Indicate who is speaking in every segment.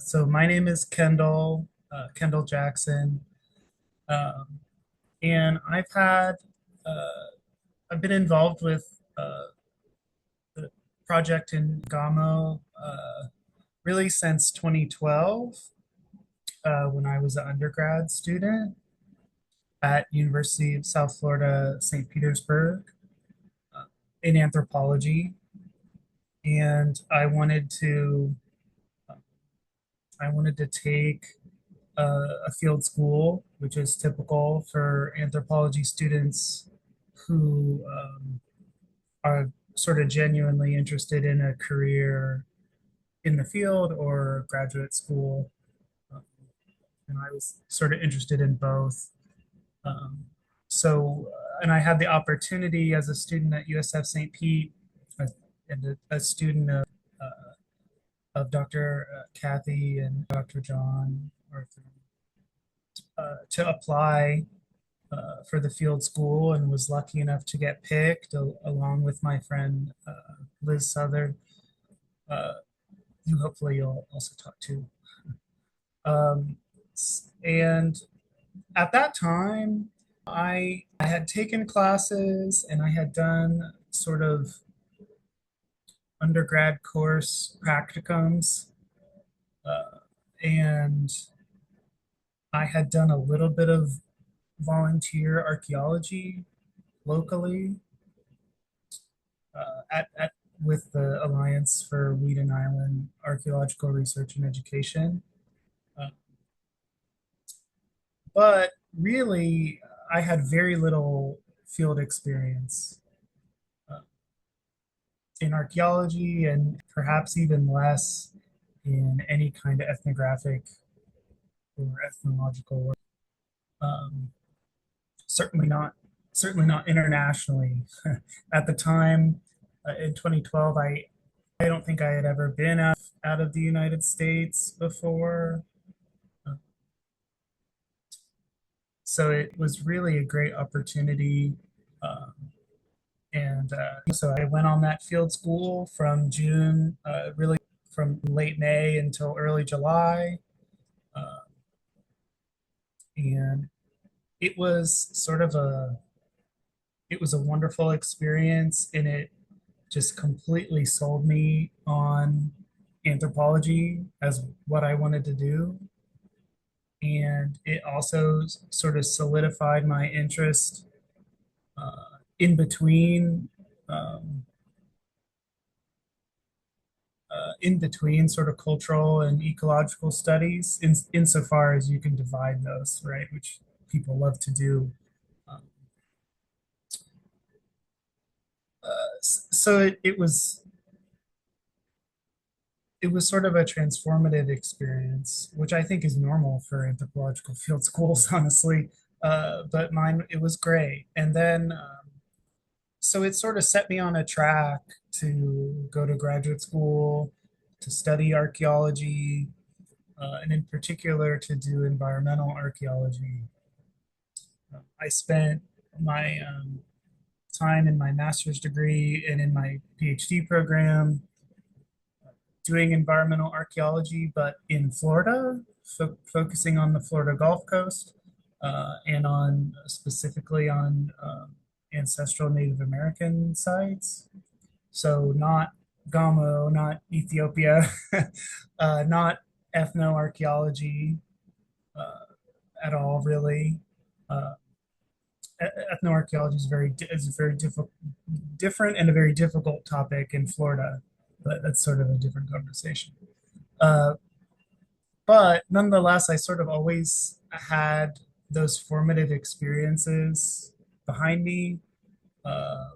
Speaker 1: So my name is Kendall, Kendall Jackson, um, and I've been involved with the project in Gamo really since 2012 when I was an undergrad student at University of South Florida, St. Petersburg, uh, in anthropology, and I wanted to take a field school, which is typical for anthropology students who are sort of genuinely interested in a career in the field or graduate school. Um, and I was sort of interested in both. Um, and I had the opportunity as a student at USF St. Pete uh, and a student of Dr. Kathy and Dr. John Arthur to apply for the field school and was lucky enough to get picked along with my friend Liz Southern, uh, who hopefully you'll also talk to. Um, and at that time, I had taken classes and I had done sort of undergrad course practicums, uh, and I had done a little bit of volunteer archaeology locally at with the Alliance for Weeden Island Archaeological Research and Education. Uh, but really, I had very little field experience uh, in archaeology and perhaps even less in any kind of ethnographic or ethnological work. Um, certainly not, certainly not internationally. At the time, in 2012, I don't think I had ever been out of the United States before. Uh, So it was really a great opportunity. Um, and so I went on that field school from June, really from late May until early July. Uh, and it was sort of it was a wonderful experience, and it just completely sold me on anthropology as what I wanted to do. And it also sort of solidified my interest in between um, in between sort of cultural and ecological studies, insofar as you can divide those, right, which people love to do. Um, so it was sort of a transformative experience, which I think is normal for anthropological field schools, honestly. But mine, it was great. And then, so it sort of set me on a track to go to graduate school, to study archaeology, and in particular to do environmental archaeology. I spent my time in my master's degree and in my PhD program doing environmental archaeology, but in Florida, focusing on the Florida Gulf Coast and on specifically on ancestral Native American sites. So not Gamo, not Ethiopia, not ethnoarchaeology uh, at all, really. Uh, Ethnoarchaeology is a very different and a very difficult topic in Florida, but that's sort of a different conversation. Uh, but nonetheless, I sort of always had those formative experiences behind me, uh,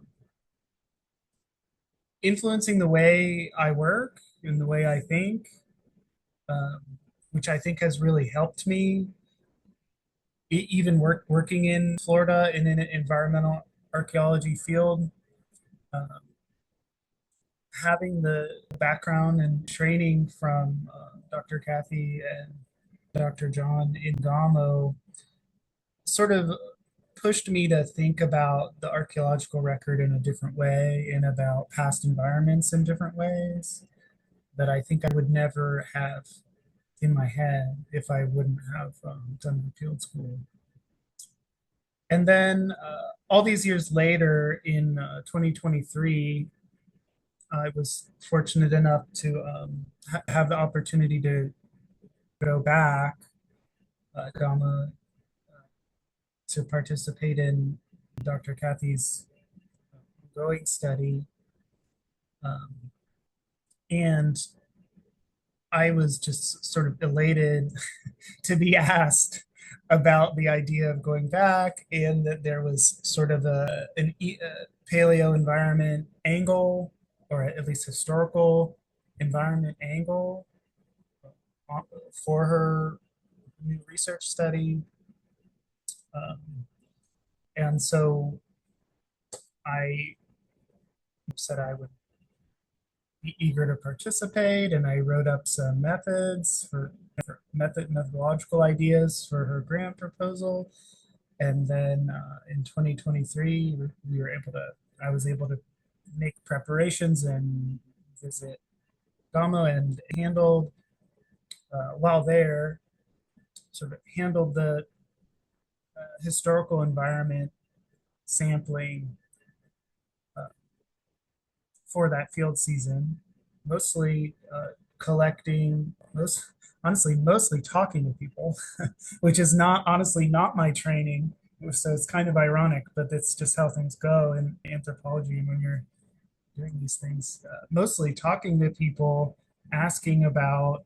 Speaker 1: influencing the way I work and the way I think, um, which I think has really helped me. Even working in Florida in an environmental archaeology field, um, having the background and training from Dr. Kathy and Dr. John Ingamo sort of pushed me to think about the archaeological record in a different way and about past environments in different ways that I think I would never have in my head if I wouldn't have done the field school. And then all these years later, in 2023, I was fortunate enough to have the opportunity to go back Gama to participate in Dr. Kathy's ongoing study. Um, and I was just sort of elated to be asked about the idea of going back, and that there was sort of a paleo environment angle, or at least historical environment angle for her new research study. Um, and so I said I would be eager to participate, and I wrote up some methods for methodological ideas for her grant proposal. And then in 2023, we were able to, I was able to make preparations and visit Gamo, and handled, while there, sort of handled the historical environment sampling uh, for that field season, mostly collecting, honestly, mostly talking to people, which is not honestly not my training. So it's kind of ironic, but that's just how things go in anthropology when you're doing these things. Mostly talking to people, asking about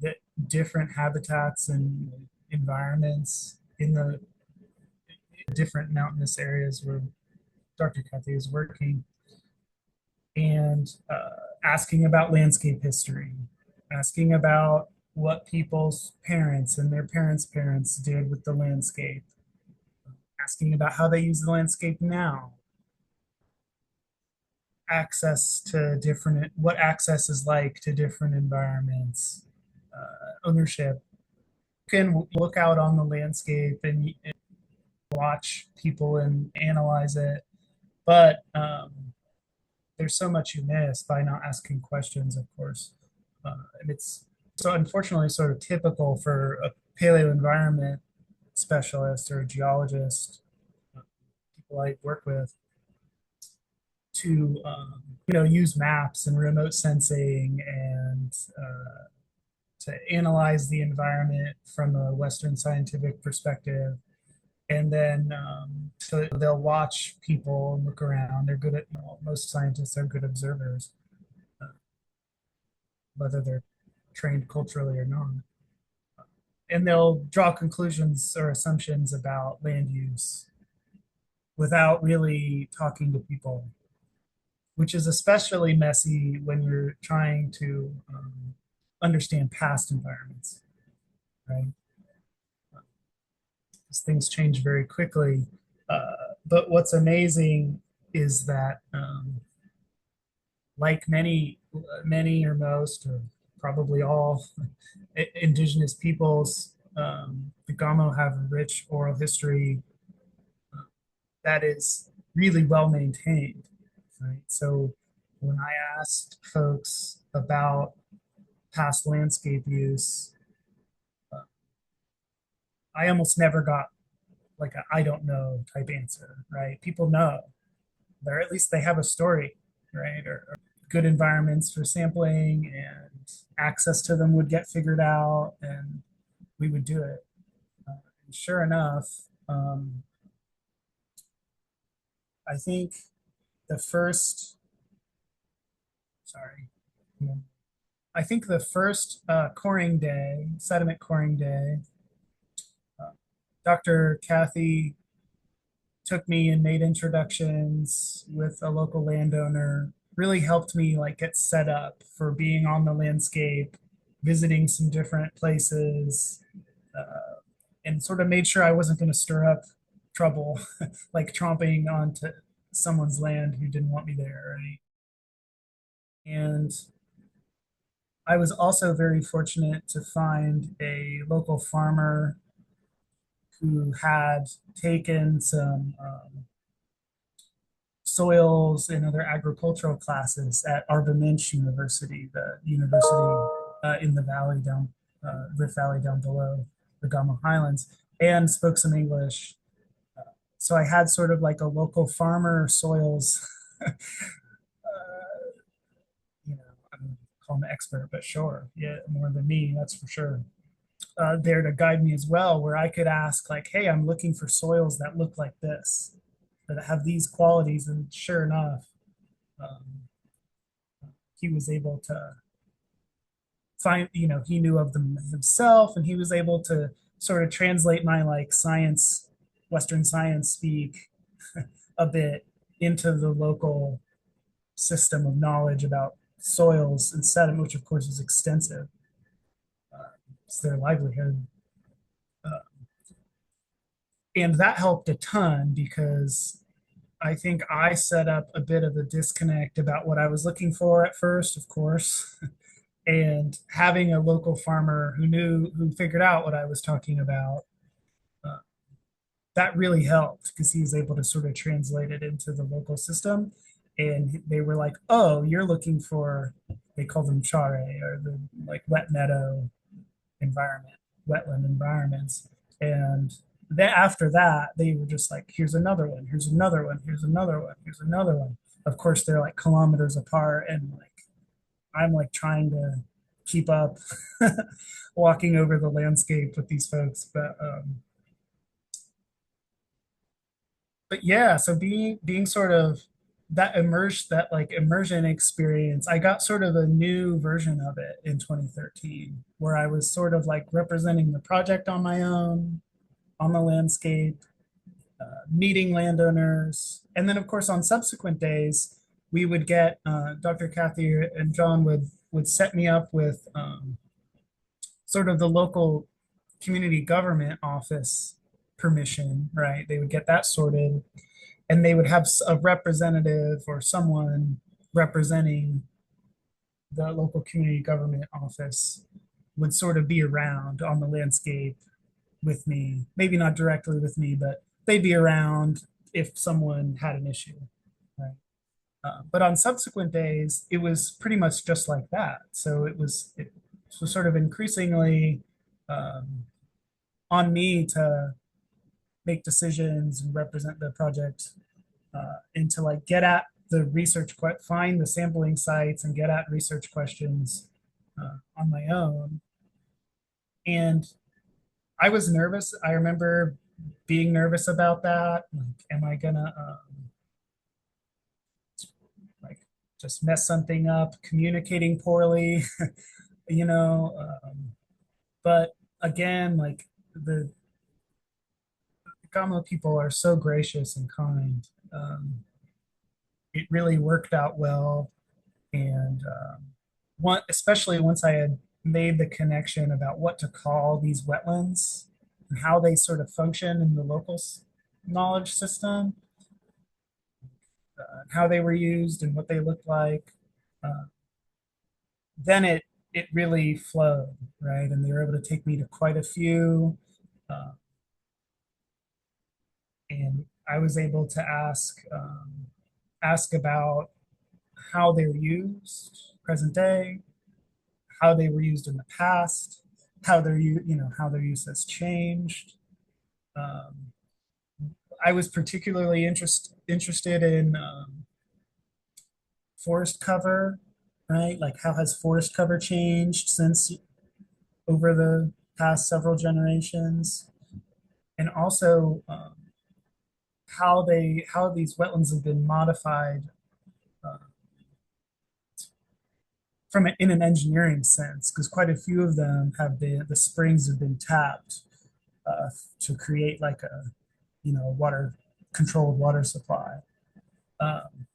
Speaker 1: the different habitats and environments in the different mountainous areas where Dr. Kathy is working, and asking about landscape history, asking about what people's parents and their parents' parents did with the landscape, asking about how they use the landscape now, access to different, what access is like to different environments, ownership. You can look out on the landscape and watch people and analyze it, but there's so much you miss by not asking questions, of course. And it's so unfortunately sort of typical for a paleo environment specialist or a geologist, people I work with, to use maps and remote sensing, and to analyze the environment from a Western scientific perspective. And then so they'll watch people and look around. They're good at, most scientists are good observers, uh, whether they're trained culturally or not. And they'll draw conclusions or assumptions about land use without really talking to people, which is especially messy when you're trying to understand past environments, right? Because things change very quickly. But what's amazing is that, like many or most, or probably all indigenous peoples, the Gamo have a rich oral history that is really well maintained, right? So when I asked folks about past landscape use, uh, I almost never got like a I don't know type answer, right? People know, or at least they have a story, right? Or good environments for sampling, and access to them would get figured out, and we would do it. And sure enough, I think the first, sorry, I think the first coring day, sediment coring day, uh, Dr. Kathy took me and made introductions with a local landowner, really helped me like get set up for being on the landscape, visiting some different places, and sort of made sure I wasn't going to stir up trouble, like tromping onto someone's land who didn't want me there, right? And I was also very fortunate to find a local farmer who had taken some soils and other agricultural classes at Arba University, the university in the valley down, Rift Valley down below the Gama Highlands, and spoke some English. So I had sort of like a local farmer soils, you know, I don't call him an expert, but sure, yeah, more than me, that's for sure. There to guide me as well, where I could ask, like, hey, I'm looking for soils that look like this, that have these qualities. And sure enough, um, he was able to find, he knew of them himself, and he was able to sort of translate my like science, Western science speak a bit into the local system of knowledge about soils and sediment, which of course is extensive. It's their livelihood. Uh, and that helped a ton because I think I set up a bit of a disconnect about what I was looking for at first, of course. And having a local farmer who figured out what I was talking about, uh, that really helped because he was able to sort of translate it into the local system. And they were like, oh, you're looking for, they call them chare, or the like wet meadow environment, wetland environments. And then after that, they were just like, here's another one, here's another one, here's another one, here's another one. Of course, they're like kilometers apart, and like I'm like trying to keep up, walking over the landscape with these folks. But yeah, so being sort of that like immersion experience, I got sort of a new version of it in 2013, where I was sort of like representing the project on my own, on the landscape, meeting landowners. And then of course on subsequent days, we would get Dr. Kathy and John would set me up with sort of the local community government office permission, right? They would get that sorted, and they would have a representative or someone representing the local community government office would sort of be around on the landscape with me, maybe not directly with me, but they'd be around if someone had an issue, right? But on subsequent days, it was pretty much just like that. So it was sort of increasingly um, on me to make decisions and represent the project, and to like get at the find the sampling sites and get at research questions on my own. And I was nervous. I remember being nervous about that. Like, am I gonna like just mess something up, communicating poorly, you know? But again, like the Gamo people are so gracious and kind. It really worked out well. And especially once I had made the connection about what to call these wetlands and how they sort of function in the local knowledge system, how they were used and what they looked like, uh, then it really flowed, right? And they were able to take me to quite a few, uh, and I was able to ask about how they were used present day, how they were used in the past, how their use has changed. Um, I was particularly interested in forest cover, right? Like how has forest cover changed since over the past several generations, and also how these wetlands have been modified uh, in an engineering sense, because quite a few of them have been the springs have been tapped to create like a water controlled water supply. Um,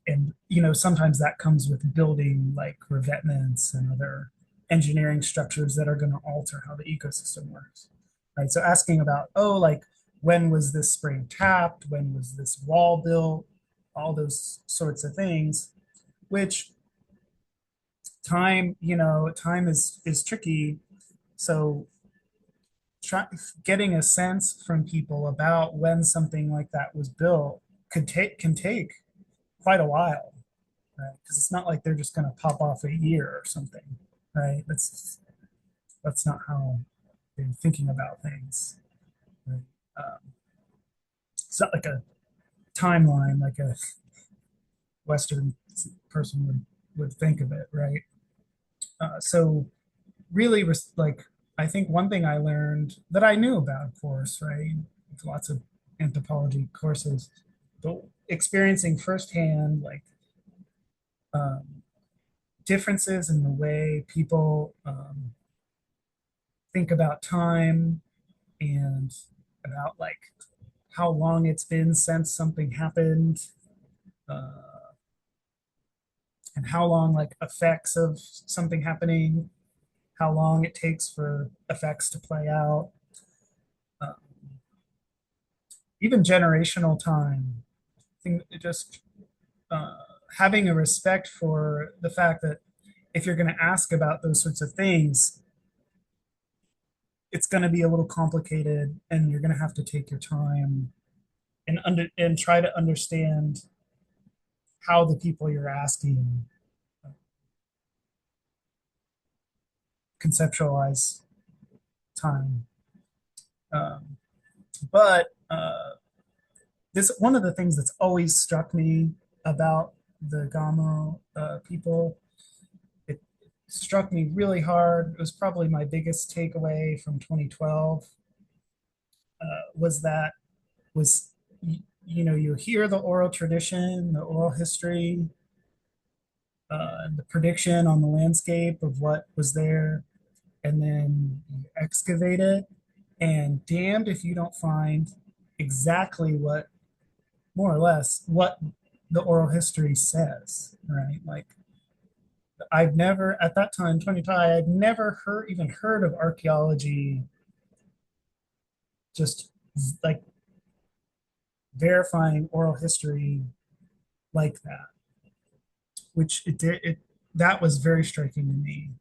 Speaker 1: and sometimes that comes with building like revetments and other engineering structures that are going to alter how the ecosystem works, right? So asking about, oh, like when was this spring tapped, when was this wall built, all those sorts of things, which time is tricky. So try, getting a sense from people about when something like that was built can take quite a while, right? Because it's not like they're just going to pop off a year or something. right? That's not how they're thinking about things. Right? It's not like a timeline like a Western person would think of it, right? So really, like I think one thing I learned that I knew about, of course, right? With lots of anthropology courses, but experiencing firsthand like um, differences in the way people think about time and about like how long it's been since something happened, uh, and how long like effects of something happening, how long it takes for effects to play out, um, even generational time. I think just uh, having a respect for the fact that if you're going to ask about those sorts of things, it's going to be a little complicated, and you're going to have to take your time and try to understand how the people you're asking conceptualize time. Um, but this one of the things that's always struck me about the Gamo people. It struck me really hard. It was probably my biggest takeaway from 2012. Was that was you know, you hear the oral tradition, the oral history, the prediction on the landscape of what was there, and then you excavate it, and damned if you don't find exactly what, more or less, what the oral history says, right? Like I've never, at that time, 25, I'd never even heard of archaeology just like verifying oral history like that, which it did. That was very striking to me.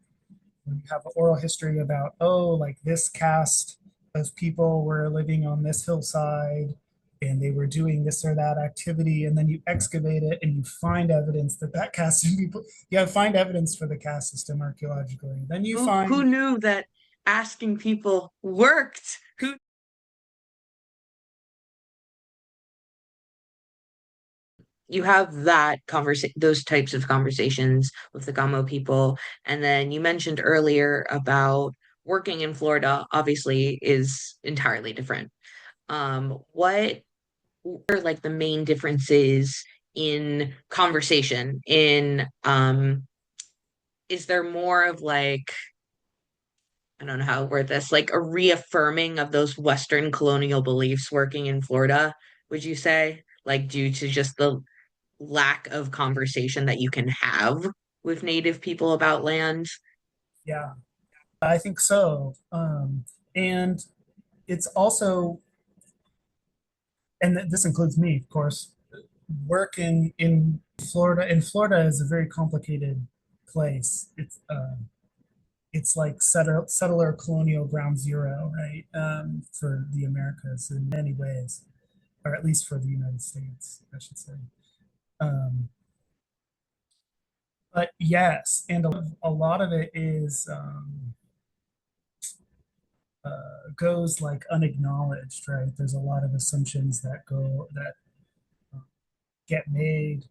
Speaker 1: When you have oral history about, oh, like this caste of people were living on this hillside and they were doing this or that activity, and then you excavate it and you find evidence that that caste of people, you have find evidence for the caste system archaeologically. Then you
Speaker 2: Who
Speaker 1: find,
Speaker 2: knew that asking people worked? Who You have that conversation, those types of conversations with the Gamo people, and then you mentioned earlier about working in Florida. Obviously, is entirely different. What are like the main differences in conversation? Is there more of like, I don't know how to word this, like a reaffirming of those Western colonial beliefs working in Florida, would you say? Like due to just the lack of conversation that you can have with Native people about land?
Speaker 1: yeah, I think so. And it's also, and this includes me, of course, working in Florida. And Florida is a very complicated place. It's like settler colonial ground zero, right? For the Americas in many ways, or at least for the United States, I should say. Um, but yes, and a lot of it is goes like unacknowledged, right? There's a lot of assumptions that get made,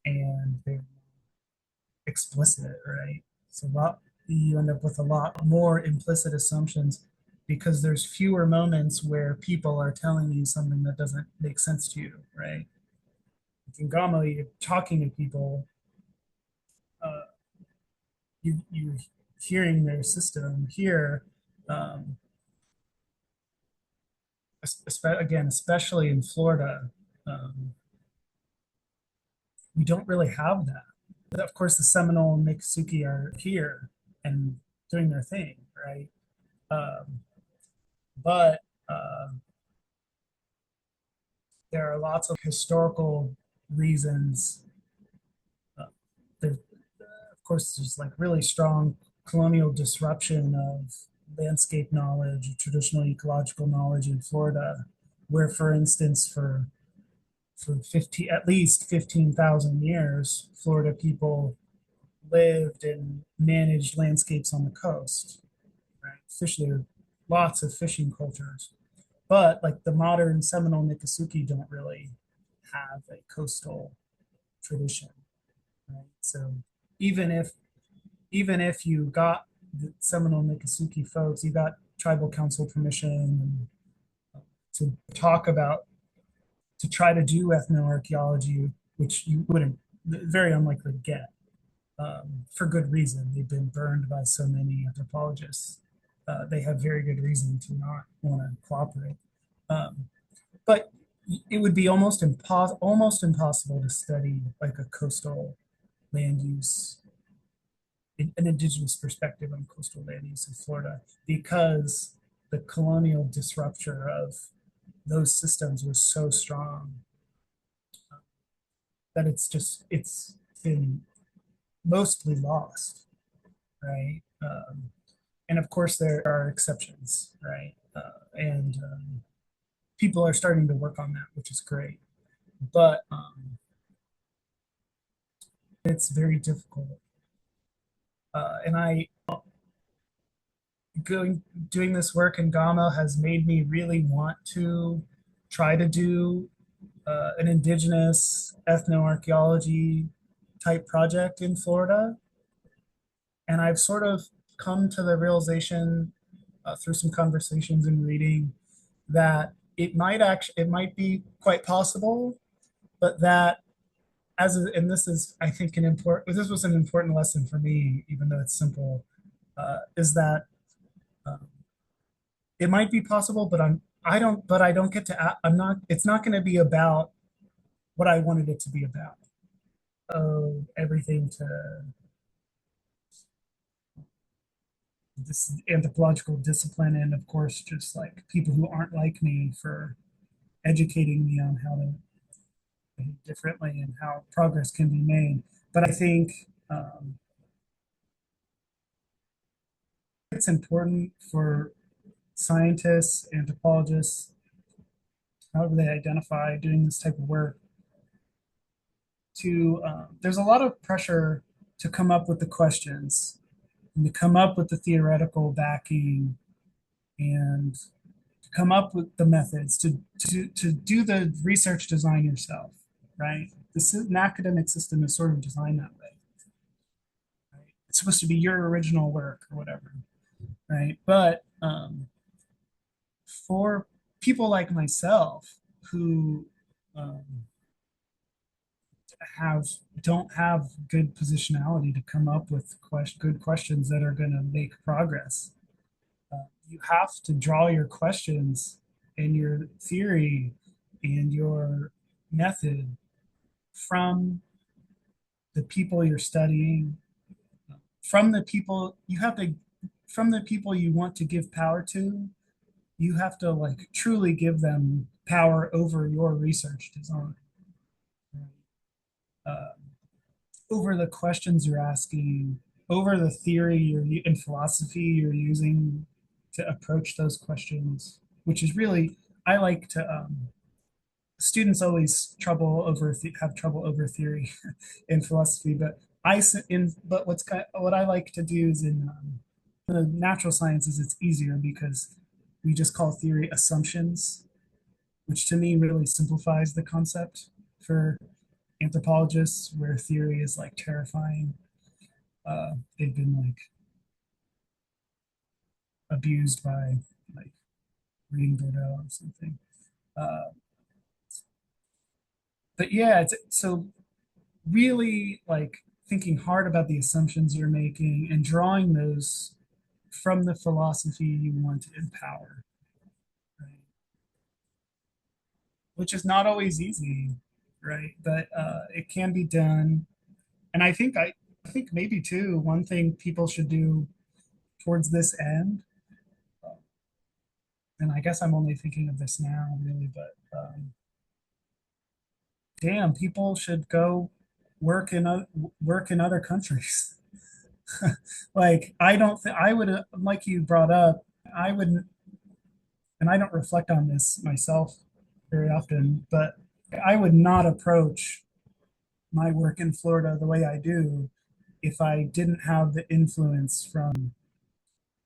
Speaker 1: and they're explicit, right? So you end up with a lot more implicit assumptions because there's fewer moments where people are telling you something that doesn't make sense to you, right? In Gamo, you're talking to people, uh, you're hearing their system here. Um, Again, especially in Florida, um, we don't really have that. But of course, the Seminole and Miccosukee are here and doing their thing, right? Um, but there are lots of historical reasons. Uh, there, of course, there's like really strong colonial disruption of landscape knowledge, traditional ecological knowledge in Florida, where, for instance, for 50, at least 15,000 years, Florida people lived and managed landscapes on the coast, right? There are lots of fishing cultures, but like the modern Seminole Nicosuke don't really have a coastal tradition, right? So even if even if you got the Seminole Nicosuke folks, you got tribal council permission to talk about to try to do ethnoarchaeology, which you wouldn't very unlikely get for good reason. They've been burned by so many anthropologists. They have very good reason to not want to cooperate. Um, but it would be almost impossible to study like a coastal land use, an indigenous perspective on coastal land use in Florida because the colonial disruption of those systems was so strong that it's been mostly lost, right? And of course, there are exceptions, right? And people are starting to work on that, which is great. But it's very difficult. And I going doing this work in Gama has made me really want to try to do an indigenous ethnoarchaeology type project in Florida. And I've sort of come to the realization through some conversations and reading that it might be quite possible, but that and this is I think an important this was an important lesson for me, even though it's simple, is that um, it might be possible, but I don't get to I'm not it's not going to be about what I wanted it to be about. Oh, everything to this anthropological discipline, and of course just like people who aren't like me for educating me on how to behave differently and how progress can be made. But I think it's important for scientists, anthropologists, however they identify doing this type of work, to there's a lot of pressure to come up with the questions and to come up with the theoretical backing and to come up with the methods to do the research design yourself, right? An academic system is sort of designed that way, right? It's supposed to be your original work or whatever, right? But for people like myself who um, have don't have good positionality to come up with good questions that are going to make progress, you have to draw your questions and your theory and your method from the people you're studying, from the people you have to, from the people you want to give power to. You have to like truly give them power over your research design, uh, over the questions you're asking, over the theory and philosophy you're using to approach those questions, which is really I like to students always have trouble over theory in philosophy, but what I like to do is in the natural sciences it's easier because we just call theory assumptions, which to me really simplifies the concept for anthropologists, where theory is like terrifying. They've been like abused by like reading Bordeaux or something. Uh, but yeah, it's so really like thinking hard about the assumptions you're making and drawing those from the philosophy you want to empower, right? Which is not always easy, right? But it can be done. And I think maybe too one thing people should do towards this end, and I guess I'm only thinking of this now, really, but damn, people should go work in work in other countries. Like I don't think I would like you brought up. I wouldn't, and I don't reflect on this myself very often, but I would not approach my work in Florida the way I do if I didn't have the influence from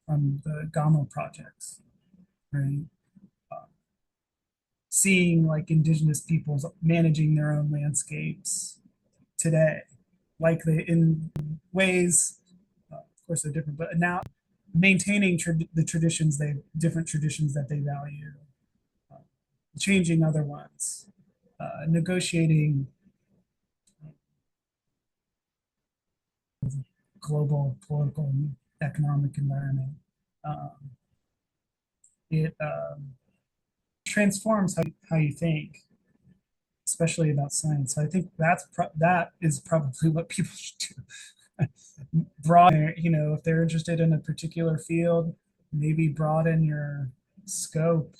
Speaker 1: the Gamo projects, right? Seeing like indigenous peoples managing their own landscapes today, like they in ways, of course they're different, but now maintaining the traditions they different traditions that they value, uh, changing other ones, negotiating global political and economic environment. Um, it transforms how you think, especially about science. So I think that is probably what people should do. Broaden, if they're interested in a particular field, maybe broaden your scope.